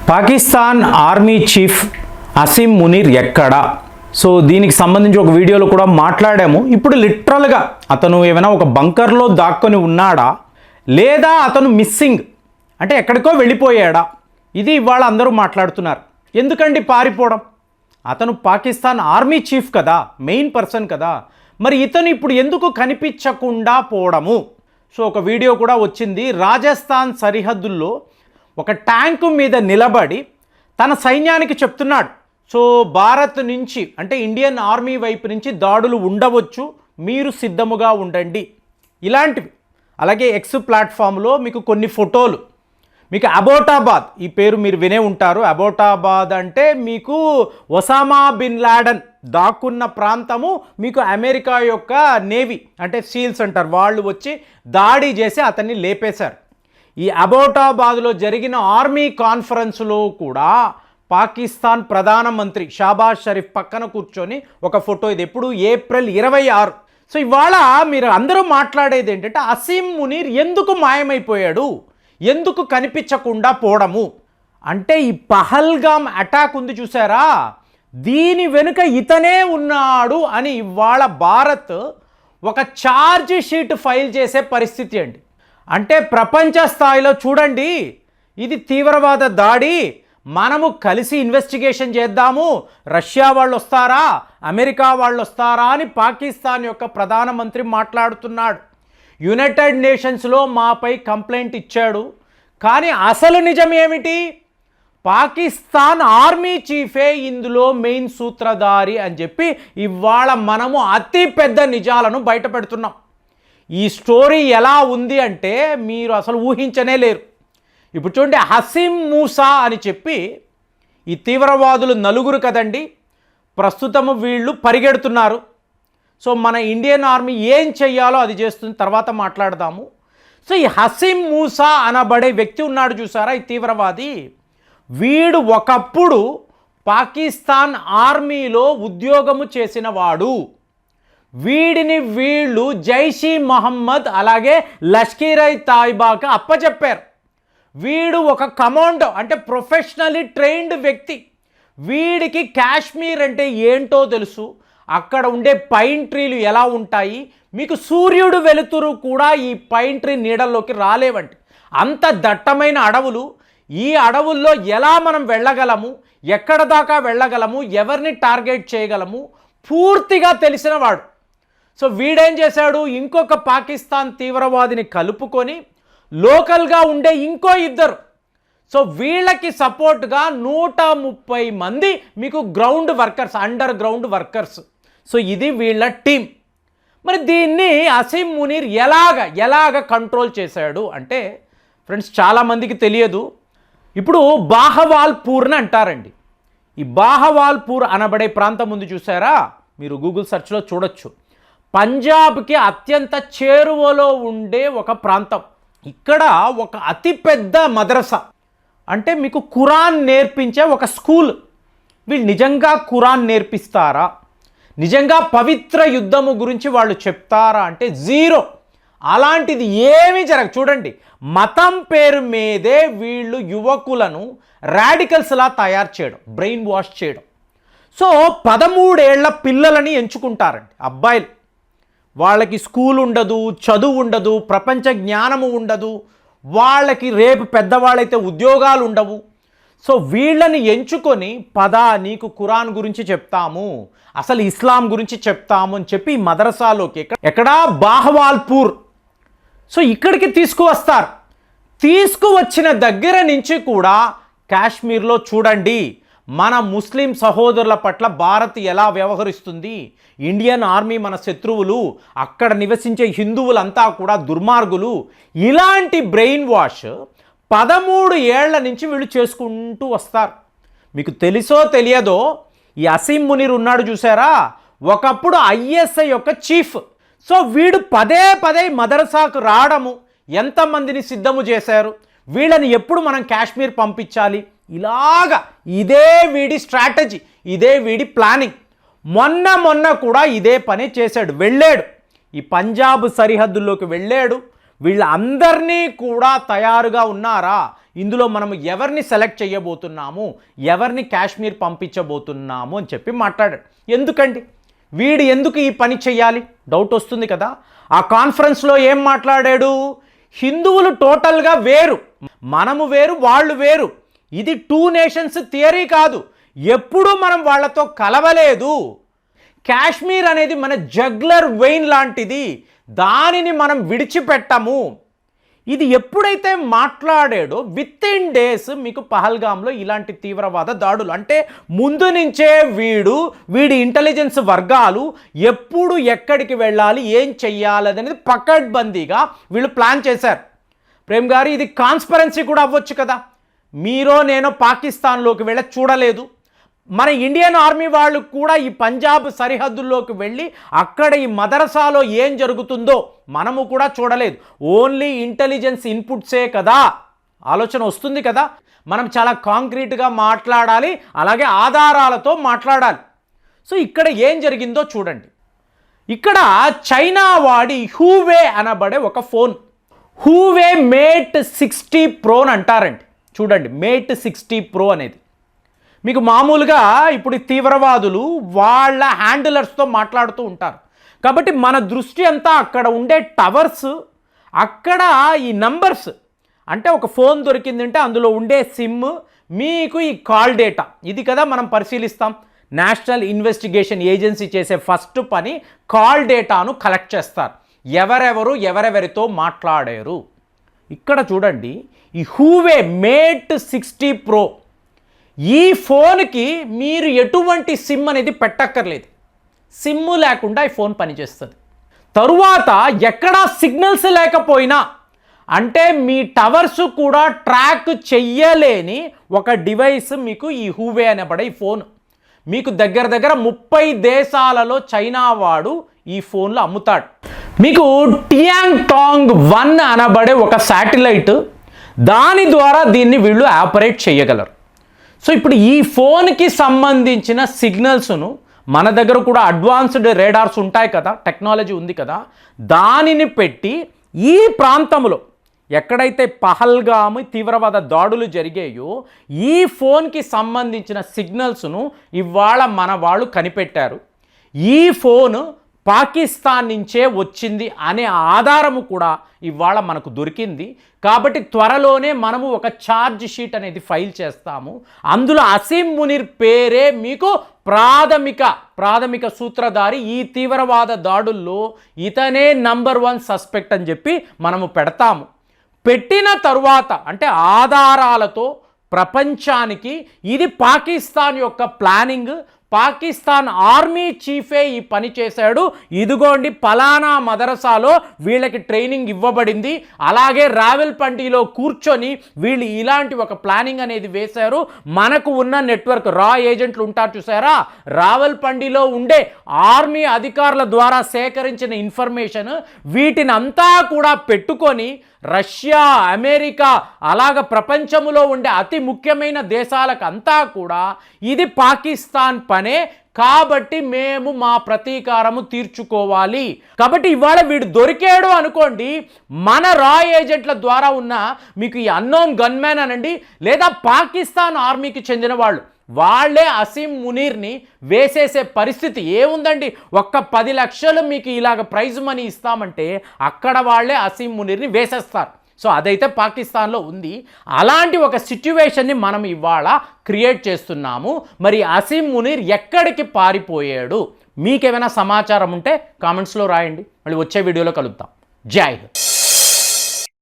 Pakistan army chief Asim Munir ఎక్కడ? So దీనికి సంబంధించి ఒక వీడియోలో కూడా మాట్లాడాము. ఇప్పుడు లిటరల్గా అతను ఏమైనా ఒక బంకర్లో దాక్కొని ఉన్నాడా, లేదా అతను మిస్సింగ్ అంటే ఎక్కడికో వెళ్ళిపోయాడా? ఇది ఇవాళ అందరూ మాట్లాడుతున్నారు. ఎందుకండి పారిపోవడం? అతను పాకిస్తాన్ ఆర్మీ చీఫ్ కదా, మెయిన్ పర్సన్ కదా, మరి ఇతను ఇప్పుడు ఎందుకు కనిపించకుండా పోవడము? సో ఒక వీడియో కూడా వచ్చింది. రాజస్థాన్ సరిహద్దుల్లో ఒక ట్యాంకు మీద నిలబడి తన సైన్యానికి చెప్తున్నాడు, సో భారత్ నుంచి అంటే ఇండియన్ ఆర్మీ వైపు నుంచి దాడులు ఉండవచ్చు, మీరు సిద్ధముగా ఉండండి ఇలాంటివి. అలాగే ఎక్స్ ప్లాట్ఫామ్లో మీకు కొన్ని ఫోటోలు, మీకు అబోటాబాద్ ఈ పేరు మీరు వినే ఉంటారు. అబోటాబాద్ అంటే మీకు ఒసామా బిన్ లాడెన్ దాక్కున్న ప్రాంతము. మీకు అమెరికా యొక్క నేవీ అంటే సీల్స్ అంటారు, వాళ్ళు వచ్చి దాడి చేసి అతన్ని లేపేశారు. ఈ అబోటాబాద్లో జరిగిన ఆర్మీ కాన్ఫరెన్స్లో కూడా పాకిస్తాన్ ప్రధానమంత్రి షాబాజ్ షరీఫ్ పక్కన కూర్చొని ఒక ఫోటో. ఇది ఎప్పుడు? ఏప్రిల్ 26. సో ఇవాళ మీరు అందరూ మాట్లాడేది ఏంటంటే అసీం మునీర్ ఎందుకు మాయమైపోయాడు, ఎందుకు కనిపించకుండా పోవడము అంటే ఈ పహల్గామ్ అటాక్ ఉంది చూసారా, దీని వెనుక ఇతనే ఉన్నాడు అని ఇవాళ భారత్ ఒక ఛార్జ్ షీట్ ఫైల్ చేసే పరిస్థితి అండి. అంటే ప్రపంచ స్థాయిలో చూడండి, ఇది తీవ్రవాద దాడి, మనము కలిసి ఇన్వెస్టిగేషన్ చేద్దాము, రష్యా వాళ్ళు వస్తారా, అమెరికా వాళ్ళు వస్తారా అని పాకిస్తాన్ యొక్క ప్రధానమంత్రి మాట్లాడుతున్నాడు. యునైటెడ్ నేషన్స్లో మాపై కంప్లైంట్ ఇచ్చాడు. కానీ అసలు నిజం ఏమిటి? పాకిస్తాన్ ఆర్మీ చీఫే ఇందులో మెయిన్ సూత్రధారి అని చెప్పి ఇవాళ మనము అతి పెద్ద నిజాలను బయట పెడుతున్నాం. ఈ స్టోరీ ఎలా ఉంది అంటే మీరు అసలు ఊహించనే లేరు. ఇప్పుడు చూడండి, హసీం మూసా అని చెప్పి ఈ తీవ్రవాదులు నలుగురు కదండి, ప్రస్తుతము వీళ్ళు పరిగెడుతున్నారు. సో మన ఇండియన్ ఆర్మీ ఏం చెయ్యాలో అది చేస్తుంది, తర్వాత మాట్లాడదాము. సో ఈ హసీం మూసా అనబడే వ్యక్తి ఉన్నాడు చూసారా, ఈ తీవ్రవాది, వీడు ఒకప్పుడు పాకిస్తాన్ ఆర్మీలో ఉద్యోగము చేసిన వాడు. వీడిని వీళ్ళు జైషీ మహమ్మద్ అలాగే లష్కర్-ఇ తోయిబాకి అప్పచెప్పారు. వీడు ఒక కమాండో అంటే ప్రొఫెషనల్లీ ట్రైన్డ్ వ్యక్తి. వీడికి కాశ్మీర్ అంటే ఏంటో తెలుసు, అక్కడ ఉండే పైన్ ట్రీలు ఎలా ఉంటాయి, మీకు సూర్యుడు వెలుతురు కూడా ఈ పైన్ ట్రీ నీడల్లోకి రాలేవండి, అంత దట్టమైన అడవులు. ఈ అడవుల్లో ఎలా మనం వెళ్ళగలము, ఎక్కడ దాకా వెళ్ళగలము, ఎవరిని టార్గెట్ చేయగలము పూర్తిగా తెలిసిన వాడు. సో వీడేం చేశాడు, ఇంకొక పాకిస్తాన్ తీవ్రవాదిని కలుపుకొని లోకల్గా ఉండే ఇంకో ఇద్దరు, సో వీళ్ళకి సపోర్ట్గా 130 మంది మీకు ground workers, under ground workers. So ఇది వీళ్ళ టీం. మరి దీన్ని అసీం మునీర్ ఎలాగ కంట్రోల్ చేశాడు అంటే ఫ్రెండ్స్ చాలామందికి తెలియదు. ఇప్పుడు బాహవాల్పూర్ని అంటారండి. ఈ బాహవాల్పూర్ అనబడే ప్రాంతం ఉంది చూసారా, మీరు గూగుల్ సెర్చ్లో చూడొచ్చు. పంజాబ్కి అత్యంత చేరువలో ఉండే ఒక ప్రాంతం. ఇక్కడ ఒక అతిపెద్ద మద్రసా అంటే మీకు ఖురాన్ నేర్పించే ఒక స్కూల్. వీళ్ళు నిజంగా ఖురాన్ నేర్పిస్తారా, నిజంగా పవిత్ర యుద్ధము గురించి వాళ్ళు చెప్తారా అంటే జీరో. అలాంటిది ఏమీ జరగదు. చూడండి, మతం పేరు మీదే వీళ్ళు యువకులను రాడికల్స్లా తయారు చేయడం, బ్రెయిన్ వాష్ చేయడం. సో 13 ఏళ్ల పిల్లలని ఎంచుకుంటారండి అబ్బాయిలు. వాళ్ళకి స్కూల్ ఉండదు, చదువు ఉండదు, ప్రపంచ జ్ఞానము ఉండదు, వాళ్ళకి రేపు పెద్దవాళ్ళైతే ఉద్యోగాలు ఉండవు. సో వీళ్ళని ఎంచుకొని నీకు ఖురాన్ గురించి చెప్తాము, అసలు ఇస్లాం గురించి చెప్తాము అని చెప్పి మదరసాలోకి ఎక్కడా బాహవాల్పూర్, సో ఇక్కడికి తీసుకువస్తారు. తీసుకువచ్చిన దగ్గర నుంచి కూడా కాశ్మీర్లో చూడండి మన ముస్లిం సహోదరుల పట్ల భారత్ ఎలా వ్యవహరిస్తుంది. ఇండియన్ ఆర్మీ మన శత్రువులు, అక్కడ నివసించే హిందువులంతా కూడా దుర్మార్గులు. ఇలాంటి బ్రెయిన్ వాష్ 13 ఏళ్ల నుంచి వీళ్ళు చేసుకుంటూ వస్తారు. మీకు తెలుసో తెలియదో ఈ అసీం మునీర్ ఉన్నాడు చూసారా, ఒకప్పుడు ఐఎస్ఐ యొక్క చీఫ్. సో వీడు పదే మదరసాకు రావడము, ఎంతమందిని సిద్ధము చేశారు, వీళ్ళని ఎప్పుడు మనం కాశ్మీర్ పంపించాలి, ఇలాగా ఇదే వీడి స్ట్రాటజీ, ఇదే వీడి ప్లానింగ్. మొన్న కూడా ఇదే పని చేశాడు. వెళ్ళాడు ఈ పంజాబ్ సరిహద్దుల్లోకి వెళ్ళాడు. వీళ్ళందరినీ కూడా తయారుగా ఉన్నారా, ఇందులో మనం ఎవరిని సెలెక్ట్ చేయబోతున్నాము, ఎవరిని కాశ్మీర్ పంపించబోతున్నాము అని చెప్పి మాట్లాడాడు. ఎందుకండి వీడు ఎందుకు ఈ పని చేయాలి డౌట్ వస్తుంది కదా. ఆ కాన్ఫరెన్స్లో ఏం మాట్లాడాడు, హిందువులు టోటల్గా వేరు, మనము వేరు, వాళ్ళు వేరు, ఇది 2 నేషన్స్ థియరీ కాదు, ఎప్పుడూ మనం వాళ్ళతో కలవలేదు, కాశ్మీర్ అనేది మన జగ్లర్ వెయిన్ లాంటిది, దానిని మనం విడిచిపెట్టము. ఇది ఎప్పుడైతే మాట్లాడాడో విత్ ఇన్ డేస్ మీకు పహల్గామ్లో ఇలాంటి తీవ్రవాద దాడులు, అంటే ముందు నుంచే వీడి ఇంటెలిజెన్స్ వర్గాలు ఎప్పుడు ఎక్కడికి వెళ్ళాలి, ఏం చెయ్యాలనేది పకడ్బందీగా వీళ్ళు ప్లాన్ చేశారు. ప్రేమ్ గారు ఇది కాన్స్పరెన్సీ కూడా అవ్వచ్చు కదా, మీరో నేనో పాకిస్తాన్లోకి వెళ్ళ చూడలేదు, మన ఇండియన్ ఆర్మీ వాళ్ళు కూడా ఈ పంజాబ్ సరిహద్దుల్లోకి వెళ్ళి అక్కడ ఈ మదరసాలో ఏం జరుగుతుందో మనము కూడా చూడలేదు, ఓన్లీ ఇంటెలిజెన్స్ ఇన్పుట్సే కదా, ఆలోచన వస్తుంది కదా. మనం చాలా కాంక్రీట్గా మాట్లాడాలి, అలాగే ఆధారాలతో మాట్లాడాలి. సో ఇక్కడ ఏం జరిగిందో చూడండి. ఇక్కడ చైనా వాడి హూవే అనబడే ఒక ఫోన్, హూవే మేట్ 60 Pro అంటారండి. చూడండి, మేట్ 60 Pro అనేది మీకు మామూలుగా ఇప్పుడు తీవ్రవాదులు వాళ్ళ హ్యాండిలర్స్తో మాట్లాడుతూ ఉంటారు కాబట్టి మన దృష్టి అంతా అక్కడ ఉండే టవర్స్, అక్కడ ఈ నంబర్స్, అంటే ఒక ఫోన్ దొరికిందంటే అందులో ఉండే సిమ్, మీకు ఈ కాల్ డేటా, ఇది కదా మనం పరిశీలిస్తాం. నేషనల్ ఇన్వెస్టిగేషన్ ఏజెన్సీ చేసే ఫస్ట్ పని కాల్ డేటాను కలెక్ట్ చేస్తారు, ఎవరెవరితో మాట్లాడారు. ఇక్కడ చూడండి, ఈ హూవే మేట్ 60 Pro ఈ ఫోన్కి మీరు ఎటువంటి సిమ్ అనేది పెట్టక్కర్లేదు, సిమ్ లేకుండా ఈ ఫోన్ పనిచేస్తుంది. తరువాత ఎక్కడా సిగ్నల్స్ లేకపోయినా, అంటే మీ టవర్స్ కూడా ట్రాక్ చెయ్యలేని ఒక డివైస్ మీకు ఈ హూవే అనబడే ఈ ఫోన్ మీకు దగ్గర 30 దేశాలలో చైనా వాడు ఈ ఫోన్లు అమ్ముతాడు. మీకు టియాంగ్ టాంగ్ 1 అనబడే ఒక శాటిలైట్, దాని ద్వారా దీన్ని వీళ్ళు ఆపరేట్ చేయగలరు. సో ఇప్పుడు ఈ ఫోన్కి సంబంధించిన సిగ్నల్స్ను మన దగ్గర కూడా అడ్వాన్స్డ్ రేడార్స్ ఉంటాయి కదా, టెక్నాలజీ ఉంది కదా, దానిని పెట్టి ఈ ప్రాంతంలో ఎక్కడైతే పహల్గామ్ తీవ్రవాద దాడులు జరిగాయో ఈ ఫోన్కి సంబంధించిన సిగ్నల్స్ను ఇవాళ మన వాళ్ళు కనిపెట్టారు. ఈ ఫోన్ పాకిస్తాన్ నుంచే వచ్చింది అనే ఆధారము కూడా ఇవాళ మనకు దొరికింది. కాబట్టి త్వరలోనే మనము ఒక ఛార్జ్ షీట్ అనేది ఫైల్ చేస్తాము. అందులో అసీం మునీర్ పేరే మీకు ప్రాథమిక సూత్రధారి, ఈ తీవ్రవాద దాడుల్లో ఇతనే నంబర్ 1 సస్పెక్ట్ అని చెప్పి మనము పెడతాము. పెట్టిన తరువాత అంటే ఆధారాలతో ప్రపంచానికి ఇది పాకిస్తాన్ యొక్క ప్లానింగ్, పాకిస్తాన్ ఆర్మీ చీఫే ఈ పని చేశాడు, ఇదిగోండి పలానా మదరసాలో వీళ్ళకి ట్రైనింగ్ ఇవ్వబడింది, అలాగే రావెల్పిండిలో కూర్చొని వీళ్ళు ఇలాంటి ఒక ప్లానింగ్ అనేది వేశారు. మనకు ఉన్న నెట్వర్క్ రా ఏజెంట్లు ఉంటారు చూసారా, రావెల్పిండిలో ఉండే ఆర్మీ అధికారుల ద్వారా సేకరించిన ఇన్ఫర్మేషన్ వీటిని అంతా కూడా పెట్టుకొని రష్యా, అమెరికా, అలాగ ప్రపంచంలో ఉండే అతి ముఖ్యమైన దేశాలకు అంతా కూడా ఇది పాకిస్తాన్ పనే, కాబట్టి మేము మా ప్రతీకారము తీర్చుకోవాలి. కాబట్టి ఇవాళ వీడు దొరికాడు అనుకోండి, మన రా ఏజెంట్ల ద్వారా ఉన్న మీకు ఈ అన్నోన్ గన్మ్యాన్ అనండి, లేదా పాకిస్తాన్ ఆర్మీకి చెందిన వాళ్ళే అసీం మునీర్ని వేసేసే పరిస్థితి ఏముందండి. ఒక్క 10 లక్షలు మీకు ఇలాగ ప్రైజ్ మనీ ఇస్తామంటే అక్కడ వాళ్ళే అసీం మునీర్ని వేసేస్తారు. సో అదైతే పాకిస్తాన్లో ఉంది. అలాంటి ఒక సిచ్యువేషన్ని మనం ఇవాళ క్రియేట్ చేస్తున్నాము. మరి అసీం మునీర్ ఎక్కడికి పారిపోయాడు, మీకేమైనా సమాచారం ఉంటే కామెంట్స్లో రాయండి. మళ్ళీ వచ్చే వీడియోలో కలుద్దాం. జై హింద్.